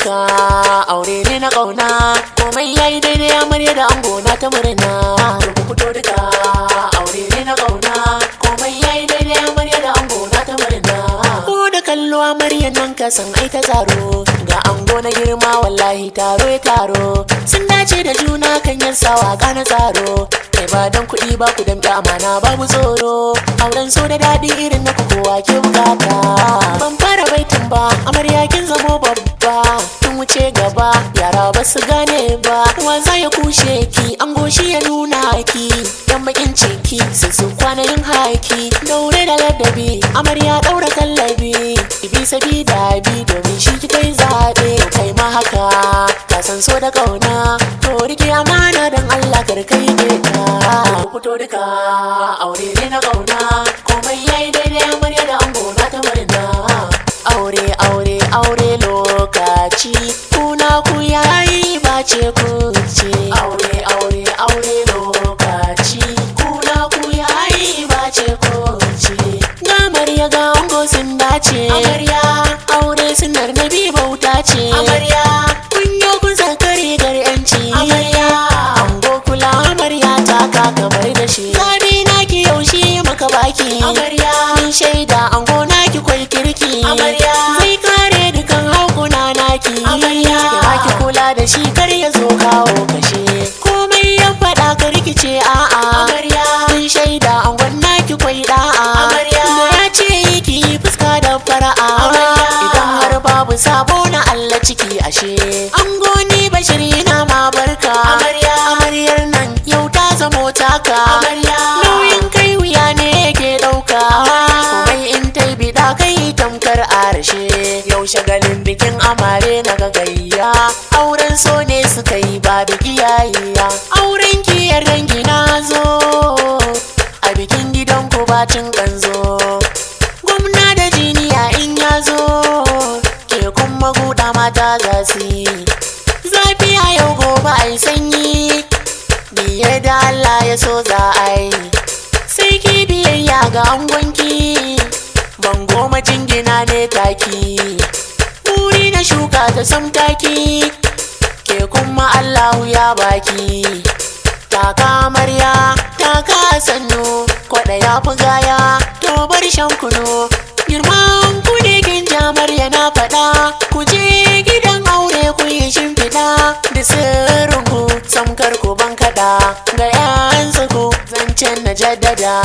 duka aure ne na kauna komai yayi daidai amarya da ango na ta murna ku fito duka aure ne na kauna komai yayi daidai amarya da ango na ta murna ko da kallo amarya nan ka san ai ta zaro ga ango na girma wallahi taro ya taro sun dace da juna kan yan sawa na tsaro kai ba dan kuɗi ba ku damƙe amana babu tsoro auren so da daɗi irin na kowa ke bukata ban fara baitin ba amarya kin zamo babba kin wuce gaba yara ba su gane ba wa za ya kushe ki an goshi ya nuna ki yan bakin ciki sai su kwana yin haki daure da ladabi amarya daura kallabi ibi sabi da bi domin shi ki kai zaɓe kai ma haka ka san so da kauna to rike amana dan Allah kar kai ka ku fito duka aure ne na kauna komai yayi daidai amarya da ango na ta murna aure aure aure lokaci kuna ku yayi bace ku ce aure aure aure lokaci kuna ku yayi bace ku ce ga amarya ga ango sun dace amarya aure sunar nabi bauta ce amarya kun yo kun zakare gar yanci amarya ango kula amarya ta ka kamar da shi zabi naki yaushe maka baki amarya mun shaida ango naki kwai kirki amarya zai kare dukan haukuna naki amarya ki kula da shi kar ya zo kawo kashe komai ya faɗa ka rikice a'a amarya mun shaida angon naki kwai da'a amarya ya ce ki fuska da fara'a idan har babu sabo na Allah ciki ashe ango ni bashir yana ma barka amarya amaryar nan yau ta zamo taka amarya nauyin kai wuya ne yake ɗauka komai in tai bida kai tamkar arashe yau shagalin bikin amare na gagayya auren so ne suka yi ba biki yayiya auren ki dangi na zo a bikin gidan ku bacin kanzo gwamna da jiniya in ya zo ke kuma guda mata gasi zafi a yau gobe ai sanyi biye da Allah ya so za a yi sai ki biyayya ga angonki ban goma jingina ne taki buri na shuka ta samtaki ke kuma Allahu ya baki taka amarya taka sannu kwaɗa ya fi gaya to bar shan kuno girman ku ne kin amarya na faɗa ku je gidan aure ku yi shimfiɗa da sirrin ku samkar ku ban kaɗa ga 'yan ku zancen na jaddada